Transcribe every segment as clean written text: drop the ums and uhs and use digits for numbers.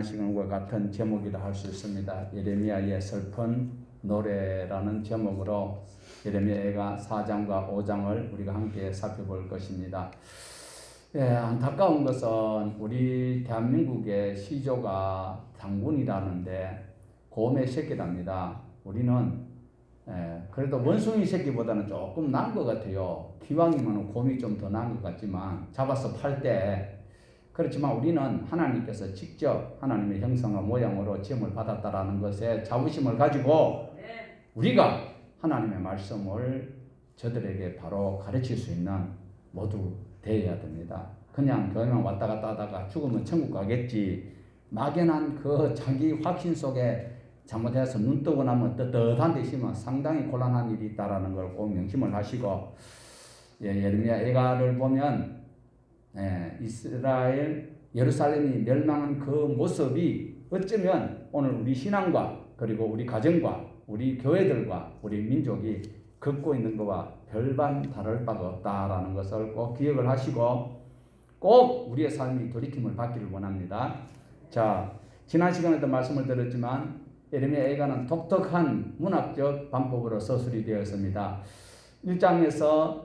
시간과 같은 제목이라 할 수 있습니다. 예레미야의 슬픈 노래라는 제목으로 예레미야가 4장과 5장을 우리가 함께 살펴볼 것입니다. 안타까운 것은 우리 대한민국의 시조가 당군이라는데 곰의 새끼랍니다. 우리는 그래도 원숭이 새끼보다는 조금 나은 것 같아요. 기왕이면 곰이 좀 더 나은 것 같지만 잡아서 팔 때, 그렇지만 우리는 하나님께서 직접 하나님의 형상과 모양으로 지음을 받았다라는 것에 자부심을 가지고 우리가 하나님의 말씀을 저들에게 바로 가르칠 수 있는 모두 되어야 됩니다. 그냥 교회만 왔다 갔다 하다가 죽으면 천국 가겠지, 막연한 그 자기 확신 속에 잘못해서 눈 뜨고 나면 떳떳한 데 있으면 상당히 곤란한 일이 있다라는 걸 꼭 명심을 하시고, 예레미야 애가를 보면 이스라엘 예루살렘이 멸망한 그 모습이 어쩌면 오늘 우리 신앙과 그리고 우리 가정과 우리 교회들과 우리 민족이 겪고 있는 것과 별반 다를 바가 없다라는 것을 꼭 기억을 하시고 꼭 우리의 삶이 돌이킴을 받기를 원합니다. 자, 지난 시간에도 말씀을 드렸지만 예레미야 애가는 독특한 문학적 방법으로 서술이 되었습니다. 1장에서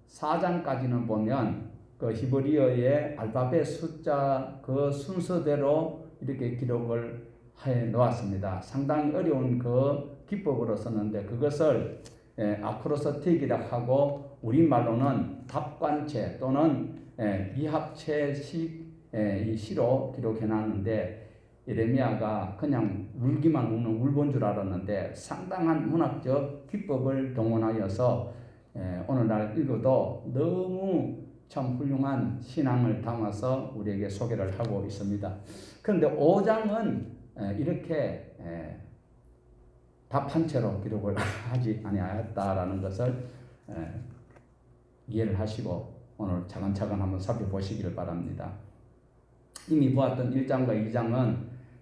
4장까지는 보면 그 히브리어의 알파벳 숫자 그 순서대로 이렇게 기록을 해 놓았습니다. 상당히 어려운 그 기법으로 썼는데 그것을 아크로스틱이라고 하고 우리말로는 답관체 또는 미합체식 이 시로 기록해 놨는데, 예레미야가 그냥 울기만 우는 울본 줄 알았는데 상당한 문학적 기법을 동원하여서 오늘날 읽어도 너무 참 훌륭한 신앙을 담아서 우리에게 소개를 하고 있습니다. 그런데 5장은 이렇게 답한 채로 기록을 하지 아니하였다라는 것을 이해를 하시고 오늘 차근차근 한번 살펴보시기를 바랍니다. 이미 보았던 1장과 2장은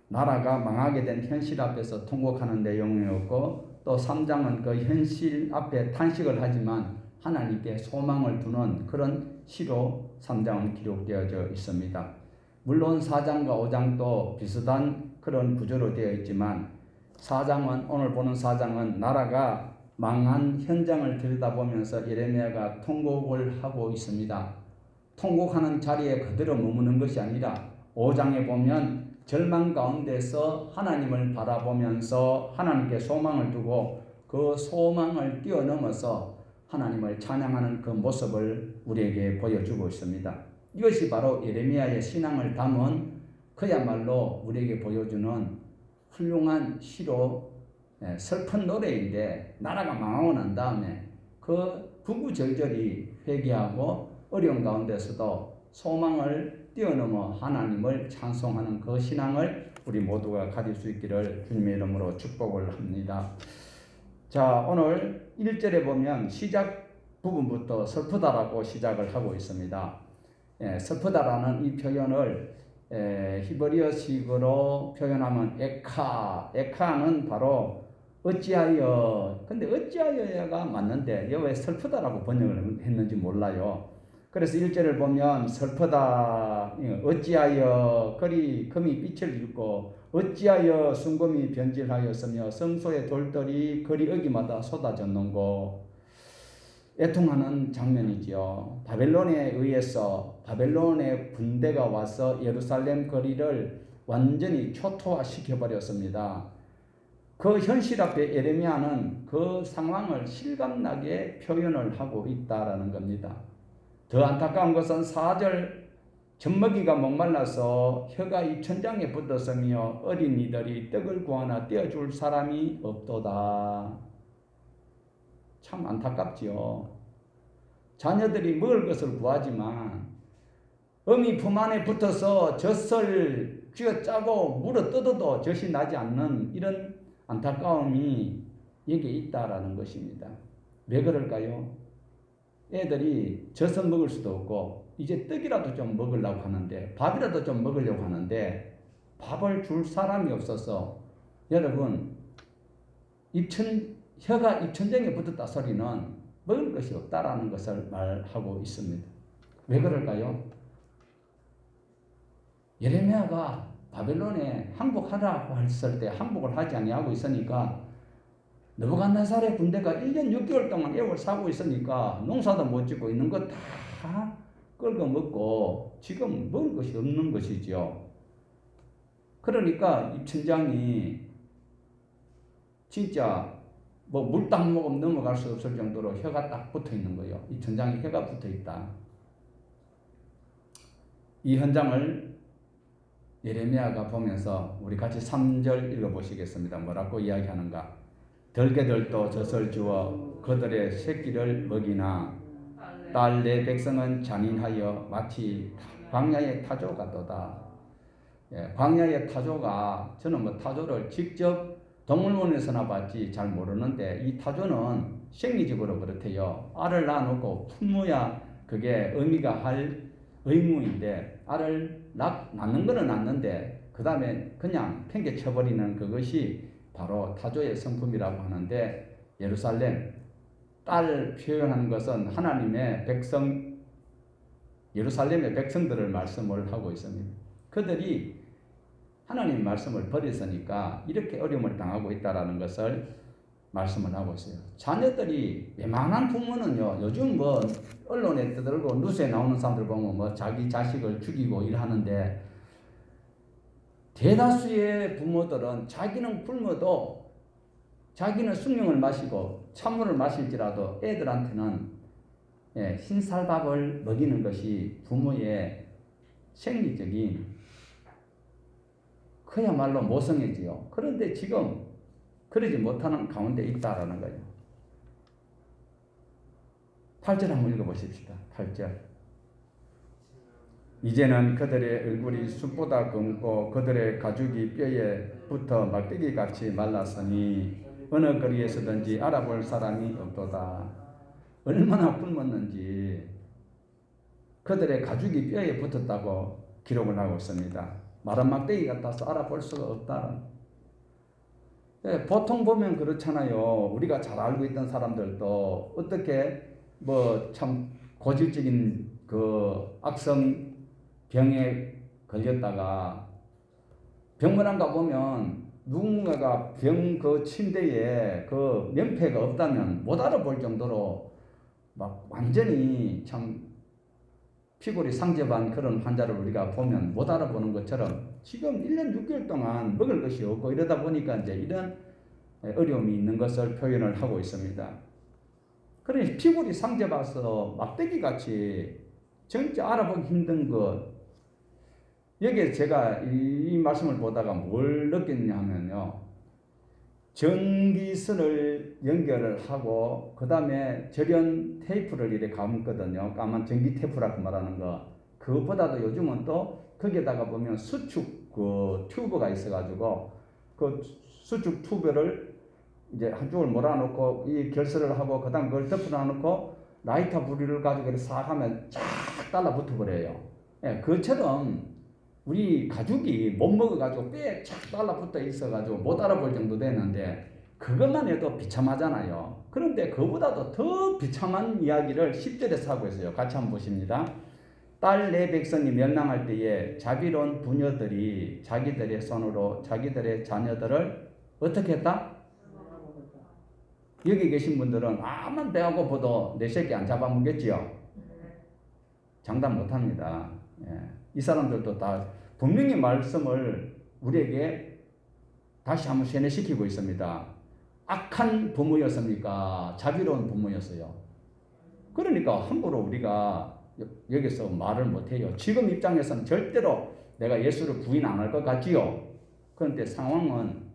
나라가 망하게 된 현실 앞에서 통곡하는 내용이었고, 또 3장은 그 현실 앞에 탄식을 하지만 하나님께 소망을 두는 그런 시로 3장은 기록되어져 있습니다. 물론 4장과 5장도 비슷한 그런 구조로 되어 있지만 4장은 오늘 보는 4장은 나라가 망한 현장을 들여다보면서 예레미야가 통곡을 하고 있습니다. 통곡하는 자리에 그대로 머무는 것이 아니라 5장에 보면 절망 가운데서 하나님을 바라보면서 하나님께 소망을 두고 그 소망을 뛰어넘어서 하나님을 찬양하는 그 모습을 우리에게 보여주고 있습니다. 이것이 바로 예레미야의 신앙을 담은 그야말로 우리에게 보여주는 훌륭한 시로 슬픈 노래인데, 나라가 망하고 난 다음에 그 구구절절히 회개하고 어려운 가운데서도 소망을 뛰어넘어 하나님을 찬송하는 그 신앙을 우리 모두가 가질 수 있기를 주님의 이름으로 축복을 합니다. 자, 오늘 1절에 보면 시작 부분부터 슬프다라고 시작을 하고 있습니다. 슬프다라는 이 표현을 히브리어식으로 표현하면 에카는 바로 어찌하여, 근데 어찌하여가 맞는데 왜 슬프다라고 번역을 했는지 몰라요. 그래서 1절을 보면 슬프다, 어찌하여 금이 빛을 잃고 어찌하여 순금이 변질하였으며 성소의 돌들이 거리 어기마다 쏟아졌는고, 애통하는 장면이지요. 바벨론에 의해서 바벨론의 군대가 와서 예루살렘 거리를 완전히 초토화시켜버렸습니다. 그 현실 앞에 예레미야는 그 상황을 실감나게 표현을 하고 있다라는 겁니다. 더 안타까운 것은 4절 젖먹이가 목말라서 혀가 이 천장에 붙었으며 어린이들이 떡을 구하나 떼어줄 사람이 없도다. 참 안타깝지요. 자녀들이 먹을 것을 구하지만 어미 품 안에 붙어서 젖을 쥐어짜고 물어 뜯어도 젖이 나지 않는 이런 안타까움이 여기에 있다라는 것입니다. 왜 그럴까요? 애들이 젖을 먹을 수도 없고 이제 떡이라도 좀 먹으려고 하는데, 밥이라도 좀 먹으려고 하는데 밥을 줄 사람이 없어서, 여러분, 혀가 입천장에 붙었다 소리는 먹을 것이 없다라는 것을 말하고 있습니다. 왜 그럴까요? 예레미야가 바벨론에 항복하라고 했을 때 항복을 하지 아니하고 있으니까 느부갓네살의 군대가 1년 6개월 동안 애월 사고 있으니까 농사도 못 짓고 있는 거 다 끌고 먹고 지금 먹을 것이 없는 것이죠. 그러니까 입천장이 진짜 뭐 물도 한 모금 넘어갈 수 없을 정도로 혀가 딱 붙어 있는 거예요. 입천장에 혀가 붙어 있다. 이 현장을 예레미야가 보면서 우리 같이 3절 읽어보시겠습니다. 뭐라고 이야기하는가? 들개들도 젖을 주어 그들의 새끼를 먹이나 딸 내 백성은 잔인하여 마치 광야의 타조 같도다. 예, 광야의 타조가 저는 뭐 타조를 직접 동물원에서나 봤지 잘 모르는데 이 타조는 생리적으로 그렇대요. 알을 낳아놓고 품어야 그게 의미가 할 의무인데 알을 낳는 거는 낳는데 그 다음에 그냥 팽개쳐버리는 그것이 바로 타조의 성품이라고 하는데 예루살렘 딸 표현한 것은 하나님의 백성 예루살렘의 백성들을 말씀을 하고 있습니다. 그들이 하나님 말씀을 버렸으니까 이렇게 어려움을 당하고 있다는 것을 말씀을 하고 있어요. 자녀들이 웬만한 부모는요, 요즘 뭐 언론에 떠들고 뉴스에 나오는 사람들 보면 뭐 자기 자식을 죽이고 일하는데 대다수의 부모들은 자기는 굶어도 자기는 숭늉을 마시고 찬물을 마실지라도 애들한테는 흰쌀밥을 먹이는 것이 부모의 생리적인 그야말로 모성애지요. 그런데 지금 그러지 못하는 가운데 있다라는 거예요. 8절 한번 읽어보십시다. 8절. 이제는 그들의 얼굴이 숯보다 검고 그들의 가죽이 뼈에 붙어 막대기같이 말랐으니 어느 거리에서든지 알아볼 사람이 없도다. 얼마나 굶었는지 그들의 가죽이 뼈에 붙었다고 기록을 하고 있습니다. 마른 막대기 같아서 알아볼 수가 없다. 네, 보통 보면 그렇잖아요. 우리가 잘 알고 있던 사람들도 어떻게 뭐 참 고질적인 그 악성 병에 걸렸다가 병원에 가 보면 누군가가 병 그 침대에 그 명패가 없다면 못 알아볼 정도로 막 완전히 참 피골이 상접한 그런 환자를 우리가 보면 못 알아보는 것처럼 지금 1년 6개월 동안 먹을 것이 없고 이러다 보니까 이제 이런 어려움이 있는 것을 표현을 하고 있습니다. 그러니 피골이 상접해서 막대기같이 진짜 알아보기 힘든 것. 여기에 제가 이 말씀을 보다가 뭘 느꼈냐 하면요. 전기선을 연결을 하고 그 다음에 절연 테이프를 이렇게 감거든요. 까만 전기 테이프라고 말하는 거. 그것보다도 요즘은 또 거기에다가 보면 수축 그 튜브가 있어가지고 그 수축 튜브를 이제 한쪽을 몰아놓고 이 결설을 하고 그 다음 그걸 덮어놓고 라이터 부리를 가지고 싹 하면 쫙 달라붙어 버려요. 예, 그처럼 우리 가죽이 못 먹어가지고 뼈에 착 달라붙어 있어가지고 못 알아볼 정도 되는데 그것만 해도 비참하잖아요. 그런데 그보다도 더 비참한 이야기를 10절에서 하고 있어요. 같이 한번 보십니다. 딸 내 백성이 멸망할 때에 자비로운 부녀들이 자기들의 손으로 자기들의 자녀들을 어떻게 했다? 여기 계신 분들은 아무만 배가 고파도 내 새끼 안 잡아먹겠지요? 장담 못합니다. 예. 이 사람들도 다 분명히 말씀을 우리에게 다시 한번 세뇌시키고 있습니다. 악한 부모였습니까? 자비로운 부모였어요. 그러니까 함부로 우리가 여기서 말을 못해요. 지금 입장에서는 절대로 내가 예수를 부인 안 할 것 같지요. 그런데 상황은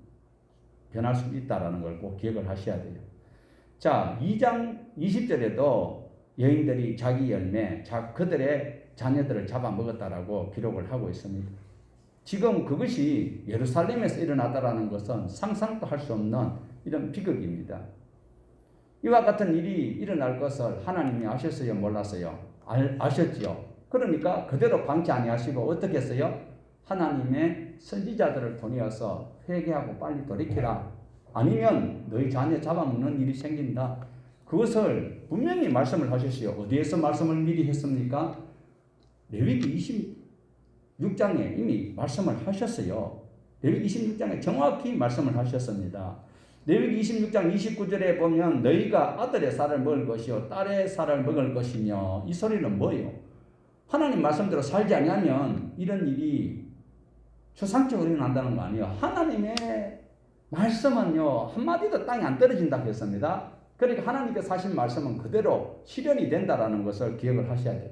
변할 수 있다는 걸 꼭 기억을 하셔야 돼요. 자, 2장 20절에도 여인들이 자기 열매, 그들의 자녀들을 잡아먹었다라고 기록을 하고 있습니다. 지금 그것이 예루살렘에서 일어났다라는 것은 상상도 할 수 없는 이런 비극입니다. 이와 같은 일이 일어날 것을 하나님이 아셨어요? 몰랐어요? 아셨지요? 그러니까 그대로 방치 아니하시고 어떻게 했어요? 하나님의 선지자들을 통해서 회개하고 빨리 돌이키라. 아니면 너희 자녀 잡아먹는 일이 생긴다. 그것을 분명히 말씀을 하셨어요. 어디에서 말씀을 미리 했습니까? 레위기 26장에 이미 말씀을 하셨어요. 레위기 26장에 정확히 말씀을 하셨습니다. 레위기 26장 29절에 보면 너희가 아들의 살을 먹을 것이요 딸의 살을 먹을 것이며, 이 소리는 뭐예요? 하나님 말씀대로 살지 아니하면 이런 일이 추상적으로 일어난다는 거 아니에요. 하나님의 말씀은요 한마디도 땅에 안 떨어진다고 했습니다. 그러니까 하나님께서 하신 말씀은 그대로 실현이 된다는 것을 기억을 하셔야 돼요.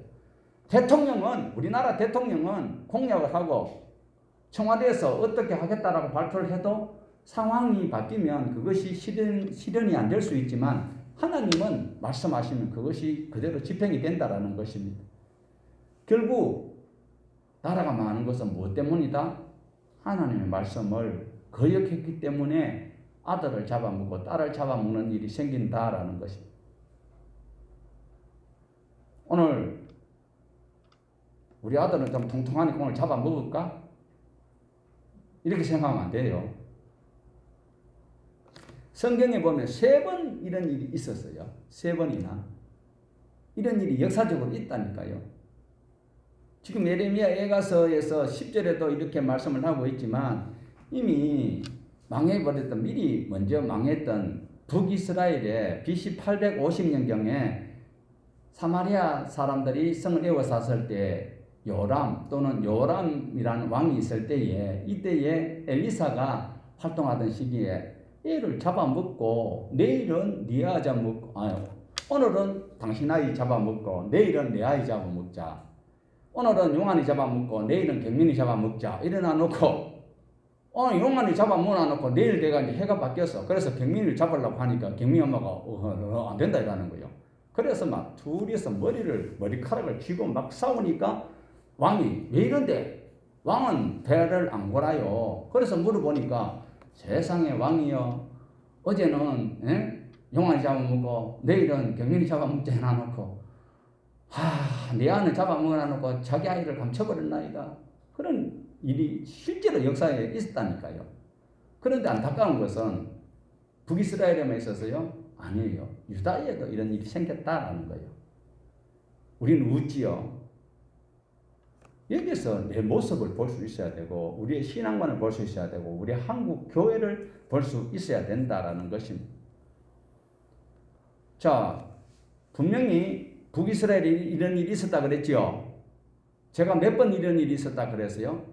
대통령은, 우리나라 대통령은 공약을 하고 청와대에서 어떻게 하겠다라고 발표를 해도 상황이 바뀌면 그것이 실현이 안 될 수 있지만, 하나님은 말씀하시면 그것이 그대로 집행이 된다라는 것입니다. 결국 나라가 망하는 것은 무엇 때문이다? 하나님의 말씀을 거역했기 때문에 아들을 잡아먹고 딸을 잡아먹는 일이 생긴다라는 것입니다. 오늘 우리 아들은 좀 통통하니까 오늘 잡아먹을까? 이렇게 생각하면 안 돼요. 성경에 보면 3번 이런 일이 있었어요. 3번이나. 이런 일이 역사적으로 있다니까요. 지금 예레미야 예가서에서 10절에도 이렇게 말씀을 하고 있지만, 이미 망해버렸던, 미리 먼저 망했던 북이스라엘의 BC 850년경에 사마리아 사람들이 성을 에워쌌을 때, 요람 또는 요람이라는 왕이 있을 때에, 이때에 엘리사가 활동하던 시기에 애를 잡아먹고, 내일은 네 아이 잡아먹고, 오늘은 당신 아이 잡아먹고 내일은 내 아이 잡아먹자, 오늘은 용환이 잡아먹고 내일은 경민이 잡아먹자 이래놔 놓고, 오늘 용환이 잡아먹어 놓고 내일 내가 이제 해가 바뀌었어. 그래서 경민이를 잡으려고 하니까 경민 엄마가 안 된다 이러는 거예요. 그래서 막 둘이서 머리카락을 쥐고 막 싸우니까 왕이 왜 이런데? 왕은 배를 안 골아요. 그래서 물어보니까, 세상에 왕이여, 어제는 용환이 잡아먹고 내일은 경민이 잡아먹자 해놔놓고, 내 아는 잡아먹어놔놓고 자기 아이를 감춰버렸나이다. 그런 일이 실제로 역사에 있었다니까요. 그런데 안타까운 것은 북이스라엘에만 있어서요? 아니에요. 유다에도 이런 일이 생겼다라는 거예요. 우리는 웃지요. 여기서 내 모습을 볼 수 있어야 되고, 우리의 신앙관을 볼 수 있어야 되고, 우리 한국 교회를 볼 수 있어야 된다라는 것입니다. 자, 분명히 북이스라엘에 이런 일이 있었다 그랬죠. 제가 몇 번 이런 일이 있었다 그랬어요.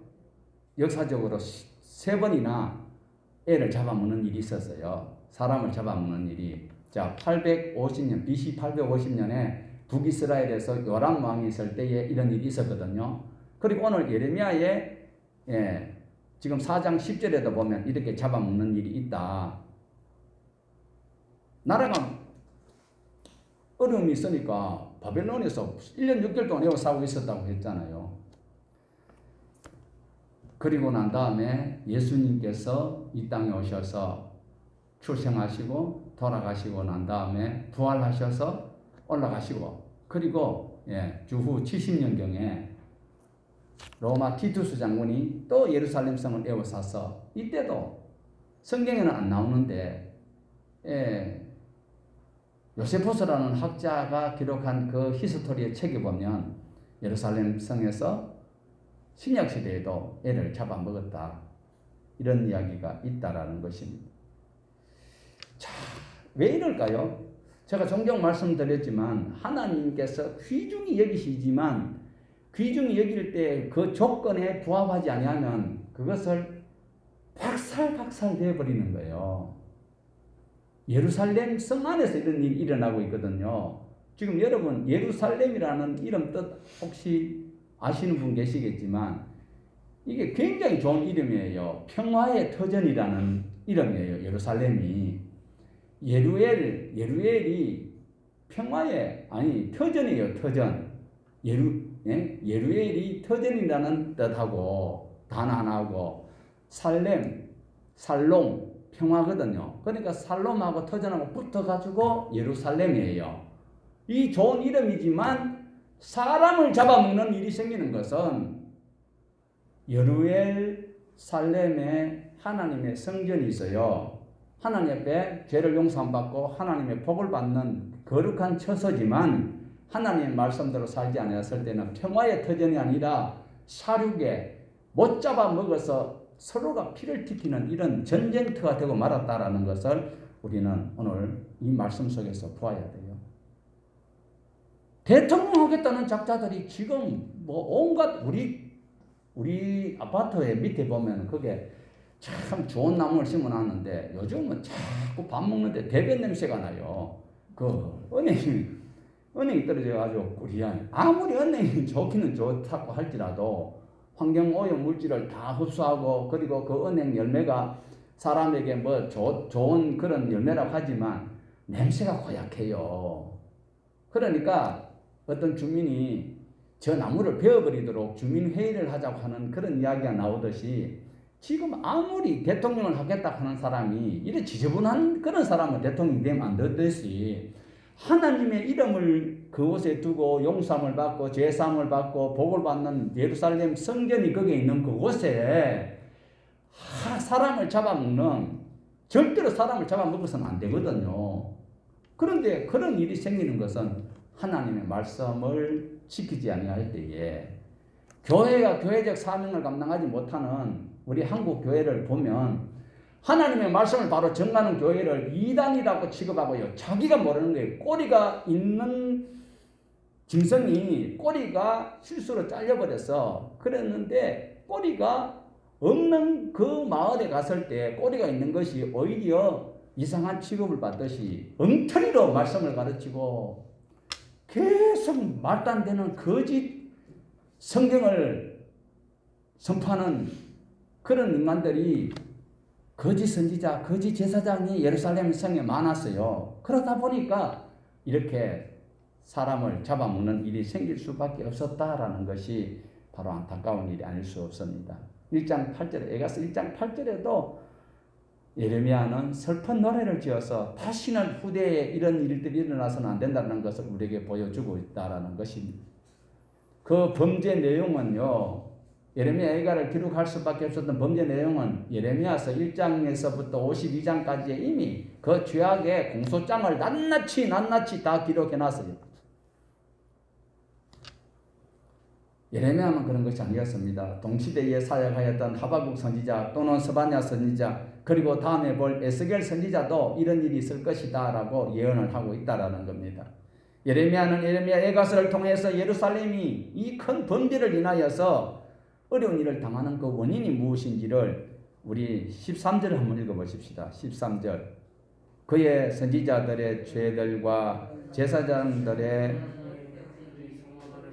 역사적으로 3번이나 애를 잡아먹는 일이 있었어요. 사람을 잡아먹는 일이. 자, 850년, BC 850년에 북이스라엘에서 요람 왕이 있을 때에 이런 일이 있었거든요. 그리고 오늘 예레미야에 지금 4장 10절에도 보면 이렇게 잡아먹는 일이 있다. 나라가 어려움이 있으니까 바벨론에서 1년 6개월 동안 에워싸고 있었다고 했잖아요. 그리고 난 다음에 예수님께서 이 땅에 오셔서 출생하시고 돌아가시고 난 다음에 부활하셔서 올라가시고, 그리고 주후 70년경에 로마 티투스 장군이 또 예루살렘 성을 에워싸서, 이때도 성경에는 안 나오는데 요세포스라는 학자가 기록한 그 히스토리의 책에 보면 예루살렘 성에서 신약 시대에도 애를 잡아먹었다, 이런 이야기가 있다라는 것입니다. 자, 왜 이럴까요? 제가 종종 말씀드렸지만 하나님께서 귀중히 여기시지만, 귀중히 여길 때 그 조건에 부합하지 아니하면 그것을 박살 되어버리는 거예요. 예루살렘 성 안에서 이런 일이 일어나고 있거든요. 지금 여러분 예루살렘이라는 이름 뜻 혹시 아시는 분 계시겠지만, 이게 굉장히 좋은 이름이에요. 평화의 터전이라는 이름이에요. 예루살렘이. 예루엘이 평화의, 터전이에요. 터전. 예루엘이 터전이라는 뜻하고 단어 하나하고, 살롬 평화거든요. 그러니까 살롬하고 터전하고 붙어가지고 예루살렘이에요. 이 좋은 이름이지만 사람을 잡아먹는 일이 생기는 것은, 예루엘 살렘에 하나님의 성전이 있어요. 하나님 앞에 죄를 용서받고 하나님의 복을 받는 거룩한 처소지만, 하나님의 말씀대로 살지 않았을 때는 평화의 터전이 아니라 사륙에 못 잡아먹어서 서로가 피를 튀기는 이런 전쟁터가 되고 말았다라는 것을 우리는 오늘 이 말씀 속에서 보아야 돼요. 대통령 하겠다는 작자들이 지금 뭐 온갖 우리 아파트에 밑에 보면 그게 참 좋은 나무를 심어놨는데 요즘은 자꾸 밥 먹는데 대변 냄새가 나요. 그 은행이 떨어져가지고 꿀이야. 아무리 은행이 좋기는 좋다고 할지라도 환경 오염 물질을 다 흡수하고 그리고 그 은행 열매가 사람에게 뭐 좋은 그런 열매라고 하지만 냄새가 고약해요. 그러니까 어떤 주민이 저 나무를 베어버리도록 주민회의를 하자고 하는 그런 이야기가 나오듯이 지금 아무리 대통령을 하겠다 하는 사람이 이래 지저분한 그런 사람은 대통령이 되면 안 되듯이 하나님의 이름을 그곳에 두고 용서함을 받고 죄사함을 받고 복을 받는 예루살렘 성전이 거기에 있는 그곳에 사람을 잡아먹는, 절대로 사람을 잡아먹어서는 안 되거든요. 그런데 그런 일이 생기는 것은 하나님의 말씀을 지키지 아니할 때에 교회가 교회적 사명을 감당하지 못하는 우리 한국 교회를 보면 하나님의 말씀을 바로 전하는 교회를 이단이라고 취급하고요. 자기가 모르는 거예요. 꼬리가 있는 짐승이 꼬리가 실수로 잘려버려서 그랬는데 꼬리가 없는 그 마을에 갔을 때 꼬리가 있는 것이 오히려 이상한 취급을 받듯이 엉터리로 말씀을 가르치고 계속 말도 안 되는 거짓 성경을 선포하는 그런 인간들이 거짓 선지자, 거짓 제사장이 예루살렘 성에 많았어요. 그러다 보니까 이렇게 사람을 잡아먹는 일이 생길 수밖에 없었다라는 것이 바로 안타까운 일이 아닐 수 없습니다. 1장 8절에 에가서 1장 8절에도 예레미야는 슬픈 노래를 지어서 다시는 후대에 이런 일들이 일어나서는 안 된다는 것을 우리에게 보여주고 있다라는 것입니다. 그 범죄 내용은요, 예레미야 예가를 기록할 수밖에 없었던 범죄 내용은 예레미야서 1장에서부터 52장까지의 이미 그 죄악의 공소장을 낱낱이 다 기록해놨어요. 예레미야만 그런 것이 아니었습니다. 동시대에 사역하였던 하박국 선지자 또는 스바냐 선지자 그리고 다음에 볼 에스겔 선지자도 이런 일이 있을 것이다 라고 예언을 하고 있다라는 겁니다. 예레미야는 예레미야 예가서를 통해서 예루살렘이 이 큰 범죄를 인하여서 어려운 일을 당하는 그 원인이 무엇인지를 우리 13절을 한번 읽어보십시다. 13절 그의 선지자들의 죄들과 제사장들의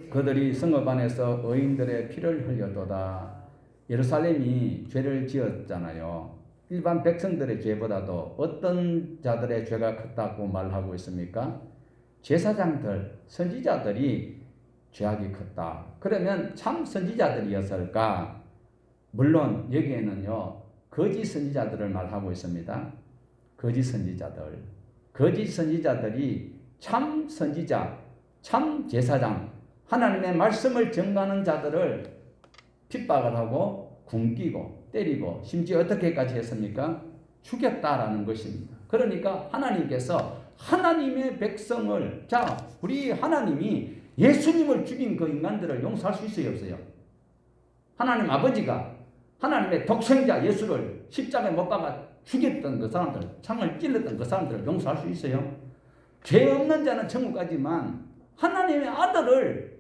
그들이 성읍 안에서 의인들의 피를 흘려도다. 예루살렘이 죄를 지었잖아요. 일반 백성들의 죄보다도 어떤 자들의 죄가 컸다고 말하고 있습니까? 제사장들, 선지자들이 죄악이 컸다. 그러면 참 선지자들이었을까? 물론 여기에는요 거짓 선지자들을 말하고 있습니다. 거짓 선지자들이 참 선지자, 참 제사장, 하나님의 말씀을 전가하는 자들을 핍박을 하고 굶기고 때리고 심지어 어떻게까지 했습니까? 죽였다라는 것입니다. 그러니까 하나님께서 하나님의 백성을 우리 하나님이 예수님을 죽인 그 인간들을 용서할 수 있어요 없어요? 하나님 아버지가 하나님의 독생자 예수를 십자가에 못 박아 죽였던 그 사람들, 창을 찔렀던 그 사람들을 용서할 수 있어요? 죄 없는 자는 천국 가지만 하나님의 아들을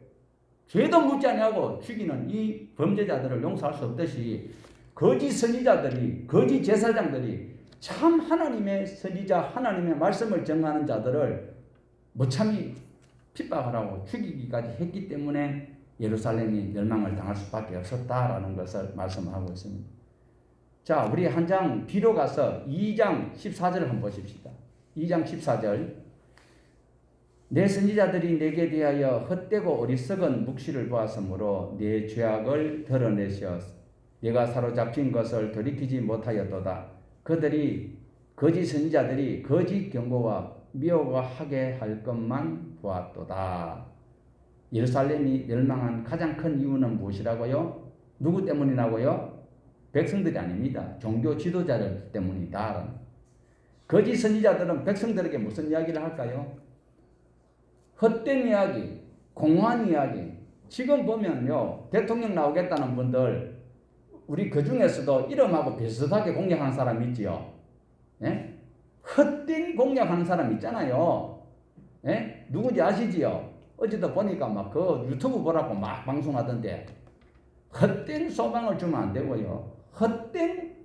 죄도 묻지 아니하고 죽이는 이 범죄자들을 용서할 수 없듯이 거짓 선지자들이, 거짓 제사장들이 참 하나님의 선지자, 하나님의 말씀을 전하는 자들을 무참히 핍박을 하고 죽이기까지 했기 때문에 예루살렘이 멸망을 당할 수밖에 없었다라는 것을 말씀하고 있습니다. 자, 우리 한 장 뒤로 가서 2장 14절을 한번 보십시다. 2장 14절 내 선지자들이 내게 대하여 헛되고 어리석은 묵시를 보았으므로 내 죄악을 드러내시어 내가 사로잡힌 것을 돌이키지 못하였도다. 그들이 거짓 선지자들이 거짓 경고와 미혹하게 할 것만 보았도다. 예루살렘이 멸망한 가장 큰 이유는 무엇이라고요? 누구 때문이라고요? 백성들이 아닙니다. 종교 지도자들 때문이다. 거짓 선지자들은 백성들에게 무슨 이야기를 할까요? 헛된 이야기, 공허한 이야기, 지금 보면요, 대통령 나오겠다는 분들, 우리 그 중에서도 이름하고 비슷하게 공략하는 사람 있지요. 예? 헛된 공략하는 사람 있잖아요. 예? 누군지 아시지요? 어제도 보니까 막 그 유튜브 보라고 막 방송하던데, 헛된 소망을 주면 안 되고요. 헛된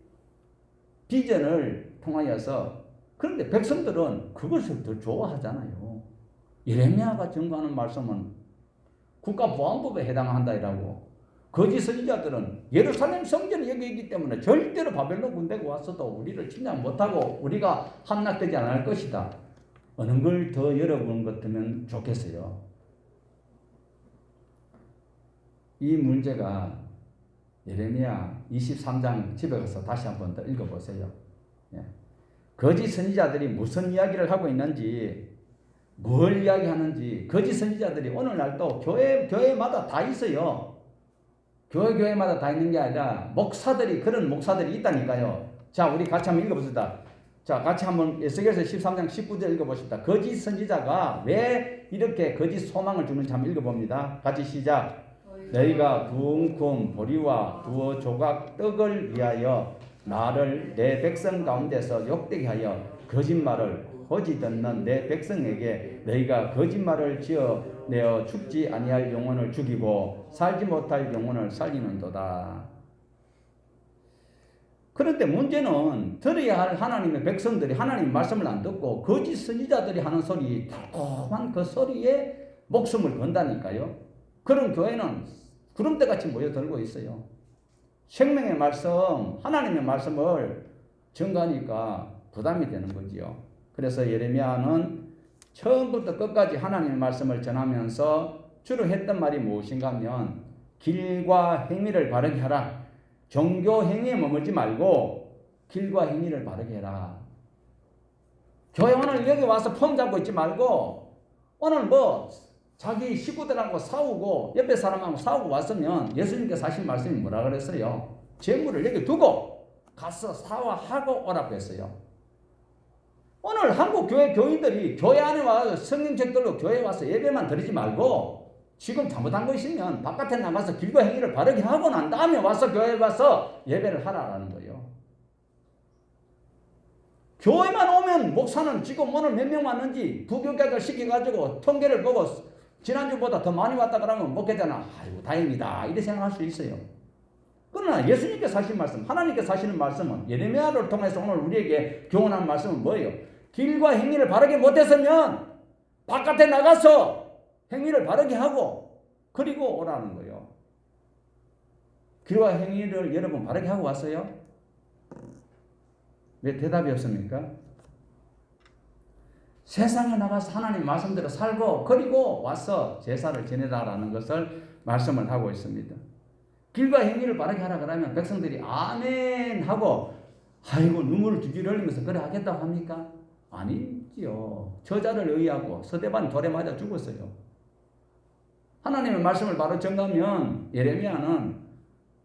비전을 통하여서, 그런데 백성들은 그것을 더 좋아하잖아요. 예레미야가 전거하는 말씀은 국가보안법에 해당한다라고. 거짓 선지자들은 예루살렘 성전이 여기 있기 때문에 절대로 바벨론 군대가 왔어도 우리를 침략 못하고 우리가 함락되지 않을 것이다. 어느 걸 더 열어보는 것 같으면 좋겠어요. 이 문제가 예레미야 23장 집에 가서 다시 한번 더 읽어보세요. 예. 거짓 선지자들이 무슨 이야기를 하고 있는지, 뭘 이야기하는지, 거짓 선지자들이 오늘날도 교회마다 다 있어요. 교회마다 다 있는 게 아니라 목사들이, 그런 목사들이 있다니까요. 자, 우리 같이 한번 읽어봅시다. 자, 같이 한번 에스겔서 13장 19절 읽어봅시다. 거짓 선지자가 왜 이렇게 거짓 소망을 주는지 한번 읽어봅니다. 같이 시작. 너희가 둥근 보리와 두어 조각 떡을 위하여 나를 내 백성 가운데서 욕되게 하여 거짓말을 거짓 듣는 내 백성에게 너희가 거짓말을 지어내어 죽지 아니할 영혼을 죽이고 살지 못할 영혼을 살리는도다. 그런데 문제는 들어야 할 하나님의 백성들이 하나님 말씀을 안 듣고 거짓 선지자들이 하는 소리, 달콤한 그 소리에 목숨을 건다니까요. 그런 교회는 구름대같이 모여들고 있어요. 생명의 말씀, 하나님의 말씀을 전가하니까 부담이 되는 거지요. 그래서 예레미야는 처음부터 끝까지 하나님의 말씀을 전하면서 주로 했던 말이 무엇인가 하면 길과 행위를 바르게 하라. 종교 행위에 머물지 말고 길과 행위를 바르게 해라. 교회 오늘 여기 와서 폼 잡고 있지 말고 오늘 뭐 자기 식구들하고 싸우고 옆에 사람하고 싸우고 왔으면 예수님께서 하신 말씀이 뭐라 그랬어요? 재물을 여기 두고 가서 사화하고 오라고 했어요. 오늘 한국 교회 교인들이 교회 안에 와서 성경책들로 교회에 와서 예배만 드리지 말고 지금 잘못한 거 있으면 바깥에 나가서 길과 행위를 바르게 하고 난 다음에 와서 교회에 와서 예배를 하라라는 거예요. 교회만 오면 목사는 지금 오늘 몇 명 왔는지 부교육을 시켜가지고 통계를 보고 지난주보다 더 많이 왔다 그러면 목회자는 아이고 다행이다 이렇게 생각할 수 있어요. 그러나 예수님께서 하신 말씀, 하나님께서 하시는 말씀은 예레미야를 통해서 오늘 우리에게 교훈하는 말씀은 뭐예요? 길과 행위를 바르게 못했으면 바깥에 나가서 행위를 바르게 하고 그리고 오라는 거예요. 길과 행위를 여러분 바르게 하고 왔어요? 왜 대답이 없습니까? 세상에 나가서 하나님 말씀대로 살고 그리고 와서 제사를 지내라라는 것을 말씀을 하고 있습니다. 길과 행위를 바르게 하라 그러면 백성들이 아멘 하고 아이고 눈물을 줄줄 흘리면서 그래 하겠다고 합니까? 아니지요. 저자를 의하고 서대반 돌에 맞아 죽었어요. 하나님의 말씀을 바로 전가하면 예레미야는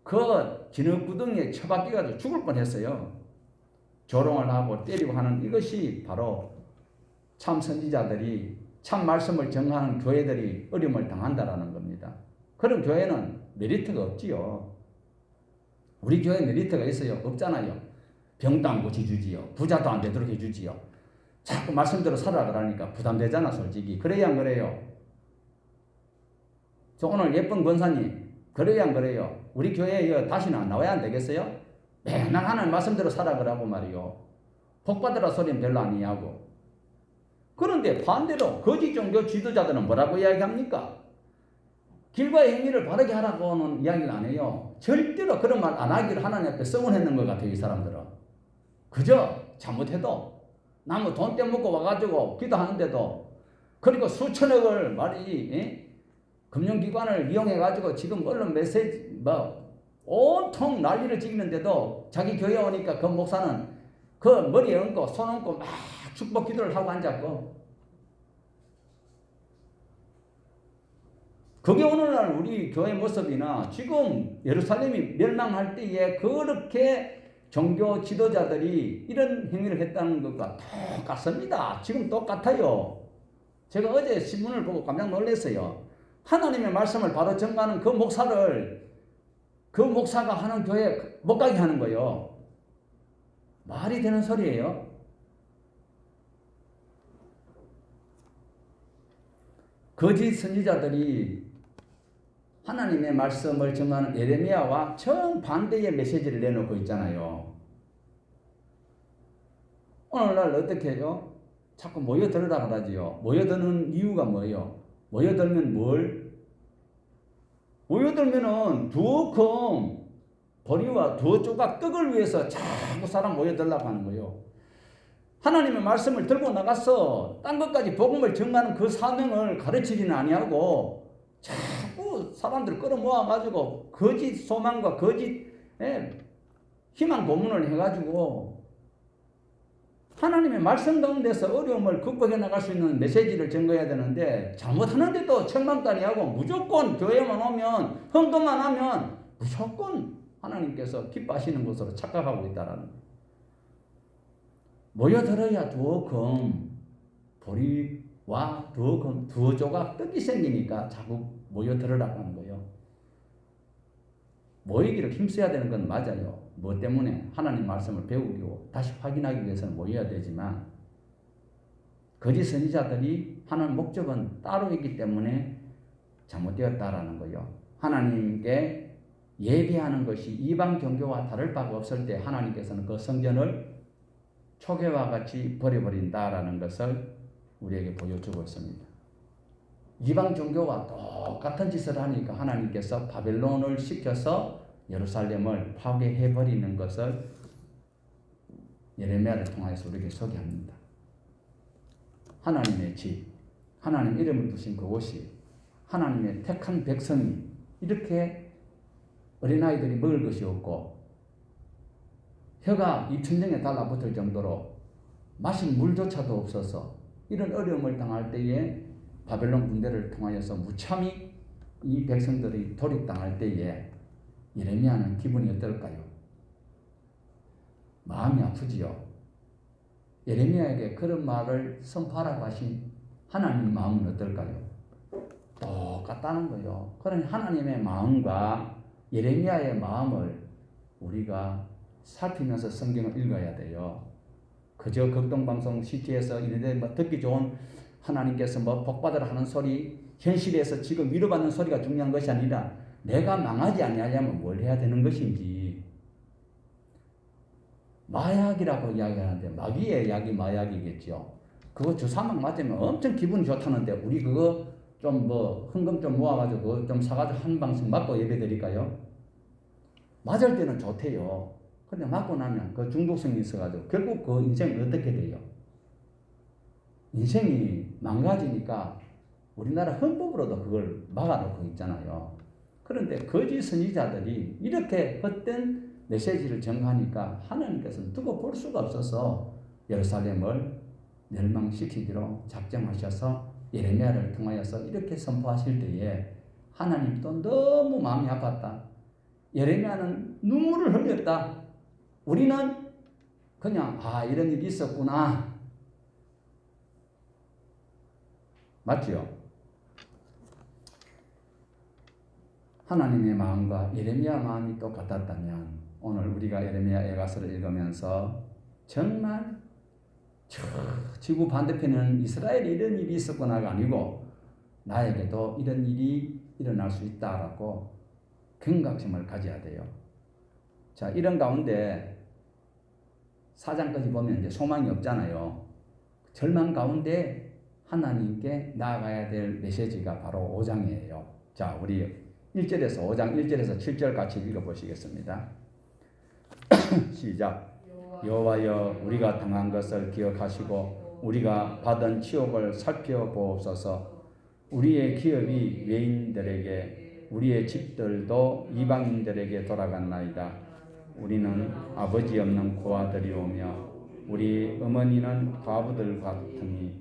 그 진흙구덩이에 처박혀가지고 죽을 뻔했어요. 조롱을 하고 때리고 하는 이것이 바로 참 선지자들이 참 말씀을 전하는 교회들이 어려움을 당한다라는 겁니다. 그런 교회는 메리트가 없지요. 우리 교회 메리트가 있어요? 없잖아요. 병도 안 고쳐주지요. 부자도 안 되도록 해주지요. 자꾸 말씀대로 살아 그러니까 부담되잖아 솔직히. 그래야 안 그래요? 저 오늘 예쁜 권사님 그래야 안 그래요? 우리 교회에 다시는 안 나와야 안 되겠어요? 맨날 하나님 말씀대로 살아 그러고 말이요. 복받으라 소리는 별로 안 이해하고. 그런데 반대로 거짓 종교 지도자들은 뭐라고 이야기합니까? 길과 행위를 바르게 하라고는 이야기를 안 해요. 절대로 그런 말 안 하기를 하나님 앞에 서운했는 것 같아요. 이 사람들은. 그저 잘못해도 나무 돈 떼먹고 와가지고 기도하는데도 그리고 수천억을 말이 금융기관을 이용해가지고 지금 언론 메시지 온통 난리를 지기는데도 자기 교회 오니까 그 목사는 그 머리에 얹고 손 얹고 막 축복 기도를 하고 앉았고 그게 오늘날 우리 교회 모습이나 지금 예루살렘이 멸망할 때에 그렇게 종교 지도자들이 이런 행위를 했다는 것과 똑같습니다. 지금 똑같아요. 제가 어제 신문을 보고 깜짝 놀랐어요. 하나님의 말씀을 바로 전가하는 그 목사가 하는 교회 못 가게 하는 거예요. 말이 되는 소리예요. 거짓 선지자들이 하나님의 말씀을 전하는 예레미야와 정반대의 메시지를 내놓고 있잖아요. 오늘날 어떻게 해요? 자꾸 모여들으라 그러지요. 모여드는 이유가 뭐예요? 모여들면 뭘? 모여들면은 두어 금 보리와 두어 조각 떡을 위해서 자꾸 사람 모여들라고 하는 거예요. 하나님의 말씀을 들고 나가서 딴 것까지 복음을 전하는 그 사명을 가르치지는 아니하고 자꾸 사람들 끌어모아 가지고 거짓 소망과 거짓 희망 고문을 해가지고 하나님의 말씀 가운데서 어려움을 극복해 나갈 수 있는 메시지를 전거해야 되는데 잘못하는데도 책망따리하고 무조건 교회만 오면 헌금만 하면 무조건 하나님께서 기뻐하시는 것으로 착각하고 있다라는 거예요. 모여들어야 두어 금 보리와 두어 조각 떡이 생기니까 자꾸 모여들으라고 하는 거예요. 모이기를 힘써야 되는 건 맞아요. 뭐 때문에? 하나님 말씀을 배우고 다시 확인하기 위해서는 모여야 되지만 거짓 선지자들이 하는 목적은 따로 있기 때문에 잘못되었다라는 거예요. 하나님께 예배하는 것이 이방 종교와 다를 바가 없을 때 하나님께서는 그 성전을 초계와 같이 버려버린다라는 것을 우리에게 보여주고 있습니다. 이방 종교와 똑같은 짓을 하니까 하나님께서 바벨론을 시켜서 예루살렘을 파괴해버리는 것을 예레미야를 통해서 우리에게 소개합니다. 하나님의 집, 하나님 이름을 두신 그곳이 하나님의 택한 백성이 이렇게 어린아이들이 먹을 것이 없고 혀가 이 천정에 달라붙을 정도로 마실 물조차도 없어서 이런 어려움을 당할 때에 바벨론 군대를 통하여서 무참히 이 백성들이 도륙당할 때에 예레미야는 기분이 어떨까요? 마음이 아프지요. 예레미야에게 그런 말을 선포하라고 하신 하나님의 마음은 어떨까요? 똑같다는 거예요. 그러니 하나님의 마음과 예레미야의 마음을 우리가 살피면서 성경을 읽어야 돼요. 그저 극동방송 CT에서 이런데 듣기 좋은 하나님께서 복받으라 하는 소리, 현실에서 지금 위로받는 소리가 중요한 것이 아니라 내가 망하지 아니하려면 뭘 해야 되는 것인지. 마약이라고 이야기하는데 마귀의 약이 마약이겠죠. 그거 주사만 맞으면 엄청 기분이 좋다는데 우리 그거 좀 헌금 좀 모아가지고 그거 좀 사가지고 한 방씩 맞고 예배 드릴까요? 맞을 때는 좋대요. 근데 맞고 나면 그 중독성이 있어가지고 결국 그 인생이 어떻게 돼요? 인생이 망가지니까 우리나라 헌법으로도 그걸 막아놓고 있잖아요. 그런데 거짓 선지자들이 이렇게 헛된 메시지를 전하니까 하나님께서는 두고 볼 수가 없어서 예루살렘을 멸망시키기로 작정하셔서 예레미야를 통하여서 이렇게 선포하실 때에 하나님도 너무 마음이 아팠다. 예레미야는 눈물을 흘렸다. 우리는 그냥 이런 일이 있었구나. 맞죠? 하나님의 마음과 예레미야 마음이 똑같았다면 오늘 우리가 예레미야 애가서를 읽으면서 정말 지구 반대편에는 이스라엘에 이런 일이 있었구나가 아니고 나에게도 이런 일이 일어날 수 있다라고 경각심을 가져야 돼요. 자, 이런 가운데 4장까지 보면 이제 소망이 없잖아요. 절망 가운데 하나님께 나아가야 될 메시지가 바로 5장이에요. 자, 우리 1절에서 5장 1절에서 7절 같이 읽어보시겠습니다. 시작. 여호와여 우리가 당한 것을 기억하시고 우리가 받은 치욕을 살펴보옵소서. 우리의 기업이 외인들에게 우리의 집들도 이방인들에게 돌아갔나이다. 우리는 아버지 없는 고아들이오며 우리 어머니는 과부들 같으니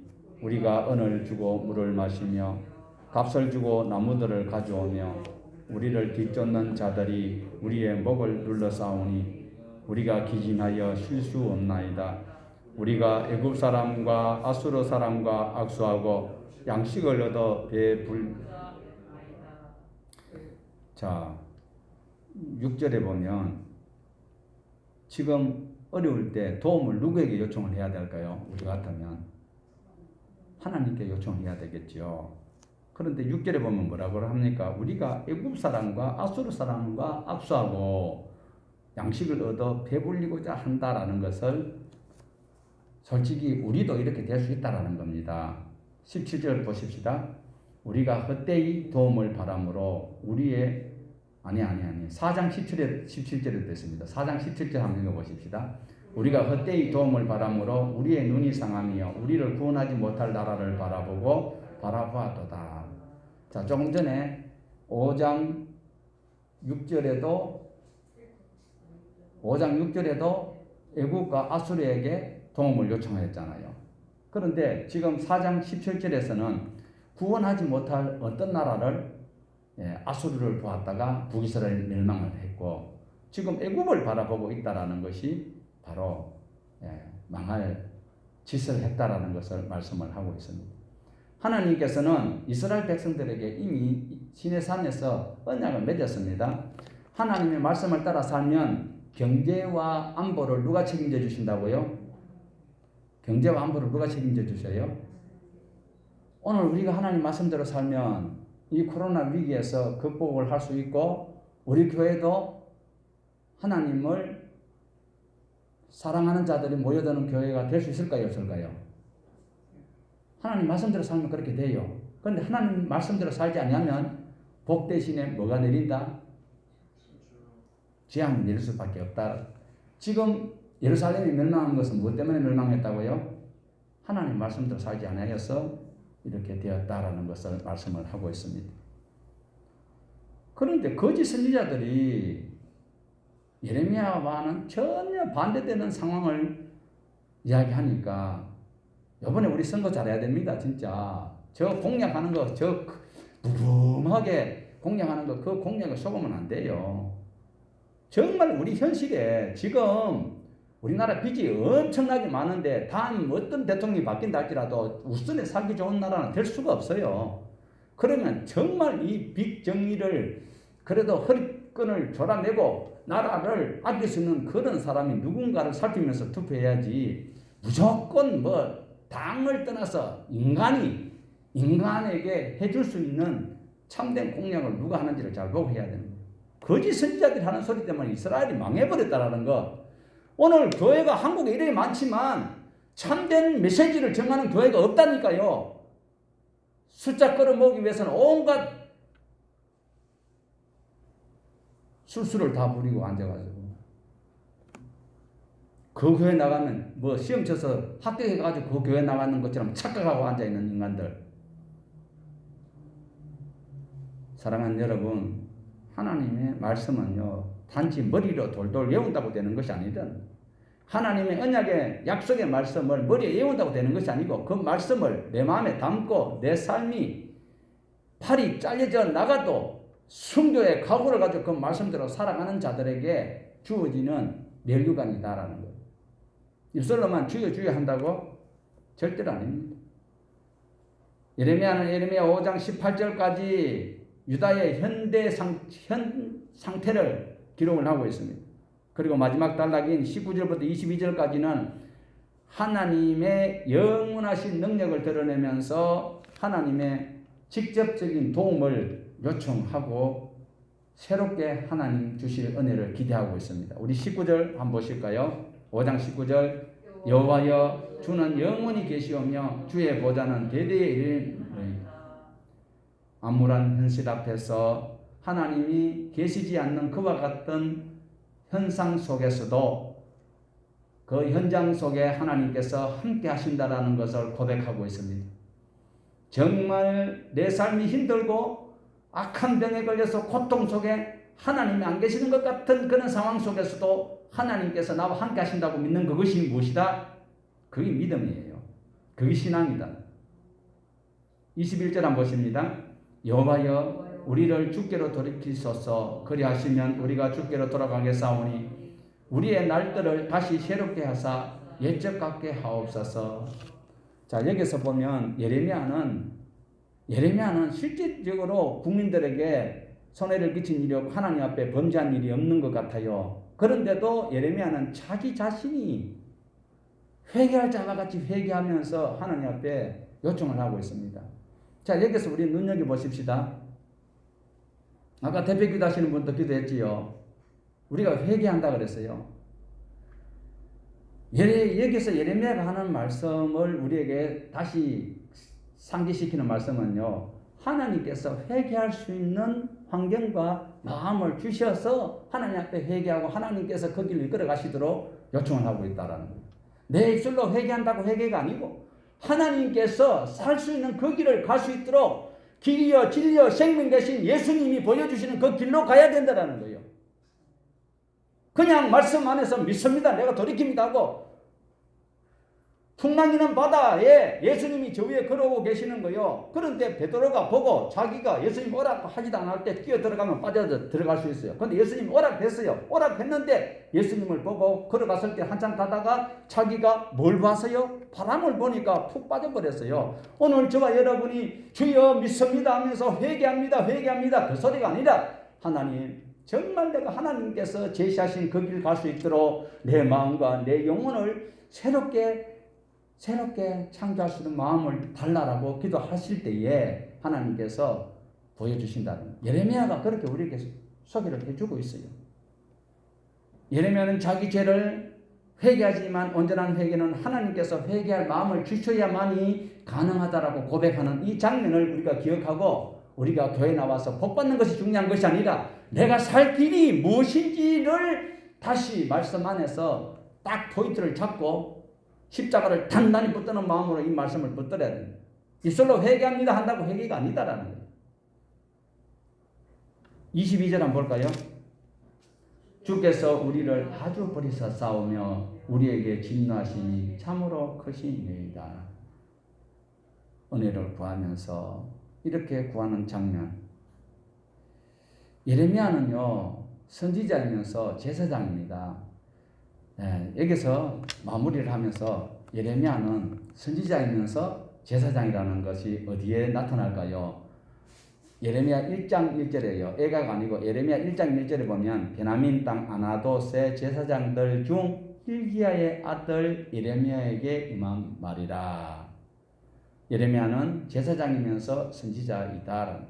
우리가 은을 주고 물을 마시며 값을 주고 나무들을 가져오며 우리를 뒤쫓는 자들이 우리의 목을 눌러싸우니 우리가 기진하여 쉴 수 없나이다. 우리가 애굽 사람과 아수르 사람과 악수하고 양식을 얻어 자, 6절에 보면 지금 어려울 때 도움을 누구에게 요청을 해야 될까요? 우리 같으면 하나님께 요청해야 되겠죠. 그런데 6절에 보면 뭐라고 합니까? 우리가 애굽 사람과 아수르 사람과 악수하고 양식을 얻어 배불리고자 한다라는 것을 솔직히 우리도 이렇게 될 수 있다라는 겁니다. 17절 보십시다. 우리가 헛되이 도움을 바람으로 우리의 4장 17절에 됐습니다. 4장 17절 한번 읽어보십시다. 우리가 헛되이 도움을 바람으로 우리의 눈이 상하며 우리를 구원하지 못할 나라를 바라보았도다. 자, 조금 전에 5장 6절에도 애굽과 아수르에게 도움을 요청했잖아요. 그런데 지금 4장 17절에서는 구원하지 못할 어떤 나라를 아수르를 보았다가 북이스라엘 멸망을 했고 지금 애굽을 바라보고 있다라는 것이 바로 망할 짓을 했다라는 것을 말씀을 하고 있습니다. 하나님께서는 이스라엘 백성들에게 이미 시내산에서 언약을 맺었습니다. 하나님의 말씀을 따라 살면 경제와 안보를 누가 책임져 주신다고요? 경제와 안보를 누가 책임져 주셔요? 오늘 우리가 하나님 말씀대로 살면 이 코로나 위기에서 극복을 할 수 있고 우리 교회도 하나님을 사랑하는 자들이 모여드는 교회가 될 수 있을까요? 없을까요? 하나님 말씀대로 살면 그렇게 돼요. 그런데 하나님 말씀대로 살지 않으면 복 대신에 뭐가 내린다? 재앙이 내릴 수밖에 없다. 지금 예루살렘이 멸망한 것은 무엇 때문에 멸망했다고요? 하나님 말씀대로 살지 않아서 이렇게 되었다라는 것을 말씀을 하고 있습니다. 그런데 거짓 선지자들이 예레미야와는 전혀 반대되는 상황을 이야기하니까 이번에 우리 선거 잘해야 됩니다. 진짜 저 공략하는 거, 저 무rum하게 공략하는 거, 그 공략을 속으면 안 돼요. 정말 우리 현실에 지금 우리나라 빚이 엄청나게 많은데 단 어떤 대통령이 바뀐다 할지라도 우선에 살기 좋은 나라는 될 수가 없어요. 그러면 정말 이 빚 정리를 그래도 허리끈을 졸아내고 나라를 아낄 수 있는 그런 사람이 누군가를 살피면서 투표해야지 무조건 뭐 당을 떠나서 인간에게 해줄 수 있는 참된 공약을 누가 하는지를 잘 보고 해야 됩니다. 거짓 선지자들이 하는 소리 때문에 이스라엘이 망해버렸다라는 거. 오늘 교회가 한국에 이렇게 많지만 참된 메시지를 정하는 교회가 없다니까요. 숫자 끌어모으기 위해서는 온갖 술수를 다 부리고 앉아가지고 그 교회 나가면 뭐 시험 쳐서 합격해가지고 그 교회 나가는 것처럼 착각하고 앉아있는 인간들. 사랑하는 여러분, 하나님의 말씀은요 단지 머리로 돌돌 외운다고 되는 것이 아니든 하나님의 언약의 약속의 말씀을 머리에 외운다고 되는 것이 아니고 그 말씀을 내 마음에 담고 내 삶이 팔이 잘려져 나가도 순교의 각오를 가지고 그 말씀대로 살아가는 자들에게 주어지는 멸류관이다라는 거예요. 입술로만 주여 주여 한다고? 절대로 아닙니다. 예레미야는 예레미야 5장 18절까지 유다의 현 상태를 기록을 하고 있습니다. 그리고 마지막 단락인 19절부터 22절까지는 하나님의 영원하신 능력을 드러내면서 하나님의 직접적인 도움을 요청하고 새롭게 하나님 주실 은혜를 기대하고 있습니다. 우리 19절 한번 보실까요? 5장 19절 여호와여 주는 영원히 계시오며 주의 보좌는 대대에 이르리이다. 암울한 현실 앞에서 하나님이 계시지 않는 그와 같은 현상 속에서도 그 현장 속에 하나님께서 함께 하신다라는 것을 고백하고 있습니다. 정말 내 삶이 힘들고 악한 병에 걸려서 고통 속에 하나님이 안 계시는 것 같은 그런 상황 속에서도 하나님께서 나와 함께 하신다고 믿는 그것이 무엇이다? 그게 믿음이에요. 그게 신앙이다. 21절 한번 보십니다. 여호와여 우리를 주께로 돌이키소서. 그리하시면 우리가 주께로 돌아가겠사오니 우리의 날들을 다시 새롭게 하사 옛적 같게 하옵소서. 자, 여기서 보면 예레미야는 실질적으로 국민들에게 손해를 끼친 일이 없고 하나님 앞에 범죄한 일이 없는 것 같아요. 그런데도 예레미야는 자기 자신이 회개할 자와 같이 회개하면서 하나님 앞에 요청을 하고 있습니다. 자, 여기서 우리 눈여겨보십시다. 아까 대표기도 하시는 분도 기도했지요. 우리가 회개한다 그랬어요. 여기서 예레미야가 하는 말씀을 우리에게 다시 상기시키는 말씀은요, 하나님께서 회개할 수 있는 환경과 마음을 주셔서 하나님 앞에 회개하고 하나님께서 그 길을 이끌어 가시도록 요청을 하고 있다라는 거예요. 내 입술로 회개한다고 회개가 아니고 하나님께서 살 수 있는 그 길을 갈 수 있도록 길이여 진리여 생명 되신 예수님이 보여주시는 그 길로 가야 된다는 거예요. 그냥 말씀 안에서 믿습니다, 내가 돌이킵니다 하고 풍랑이는 바다에 예수님이 저 위에 걸어오고 계시는 거요. 그런데 베드로가 보고 자기가 예수님 오락하지도 않을 때 뛰어 들어가면 빠져 들어갈 수 있어요. 그런데 예수님 오락했어요. 오락했는데 예수님을 보고 걸어갔을 때 한참 가다가 자기가 뭘 봤어요? 바람을 보니까 푹 빠져버렸어요. 오늘 저와 여러분이 주여 믿습니다 하면서 회개합니다 그 소리가 아니라 하나님 정말 내가 하나님께서 제시하신 그 길 갈 수 있도록 내 마음과 내 영혼을 새롭게 창조할 수 있는 마음을 달라라고 기도하실 때에 하나님께서 보여주신다는, 예레미야가 그렇게 우리에게 소개를 해주고 있어요. 예레미야는 자기 죄를 회개하지만 온전한 회개는 하나님께서 회개할 마음을 주셔야만이 가능하다라고 고백하는 이 장면을 우리가 기억하고 우리가 교회에 나와서 복받는 것이 중요한 것이 아니라 내가 살 길이 무엇인지를 다시 말씀 안에서 딱 포인트를 잡고 십자가를 단단히 붙드는 마음으로 이 말씀을 붙들어야 됩니다. 입술로 회개합니다 한다고 회개가 아니다라는 거예요. 22절 한번 볼까요? 주께서 우리를 아주 버리사 싸우며 우리에게 진노하시니 참으로 크시니이다. 은혜를 구하면서 이렇게 구하는 장면. 예레미야는요, 선지자이면서 제사장입니다. 네, 여기서 마무리를 하면서 예레미야는 선지자이면서 제사장이라는 것이 어디에 나타날까요? 예레미야 1장 1절에요. 애가가 아니고 예레미야 1장 1절에 보면 베냐민 땅 아나돗의 제사장들 중 hil기야의 아들 예레미야에게 임한 말이라. 예레미야는 제사장이면서 선지자이다.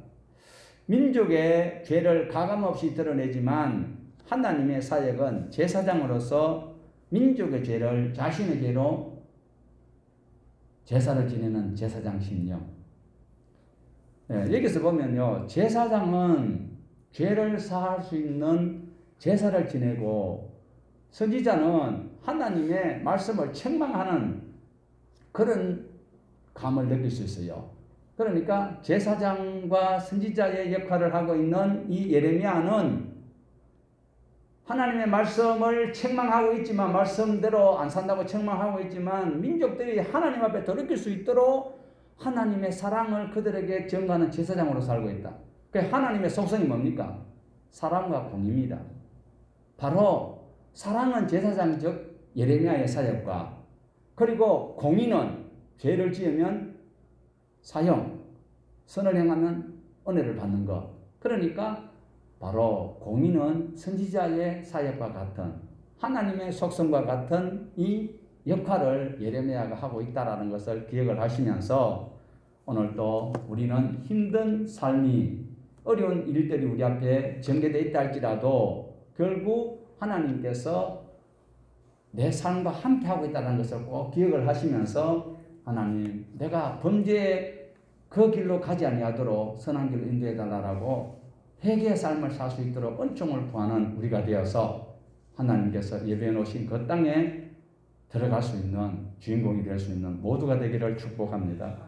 민족의 죄를 가감없이 드러내지만 하나님의 사역은 제사장으로서 민족의 죄를 자신의 죄로 제사를 지내는 제사장 심령. 네, 여기서 보면요, 제사장은 죄를 사할 수 있는 제사를 지내고 선지자는 하나님의 말씀을 책망하는 그런 감을 느낄 수 있어요. 그러니까 제사장과 선지자의 역할을 하고 있는 이 예레미야는 하나님의 말씀을 책망하고 있지만 말씀대로 안 산다고 책망하고 있지만 민족들이 하나님 앞에 돌이킬 수 있도록 하나님의 사랑을 그들에게 전가하는 제사장으로 살고 있다. 그 하나님의 속성이 뭡니까? 사랑과 공의입니다. 바로 사랑은 제사장 즉 예레미야의 사역과 그리고 공의는 죄를 지으면 사형, 선을 행하면 은혜를 받는 것. 그러니까 바로 공의는 선지자의 사역과 같은 하나님의 속성과 같은 이 역할을 예레미야가 하고 있다는 것을 기억을 하시면서 오늘 또 우리는 힘든 삶이 어려운 일들이 우리 앞에 전개되어 있다 할지라도 결국 하나님께서 내 삶과 함께 하고 있다는 것을 꼭 기억을 하시면서 하나님 내가 범죄의 그 길로 가지 아니하도록 선한 길로 인도해 달라고 회개의 삶을 살 수 있도록 은총을 구하는 우리가 되어서 하나님께서 예배해 놓으신 그 땅에 들어갈 수 있는 주인공이 될 수 있는 모두가 되기를 축복합니다.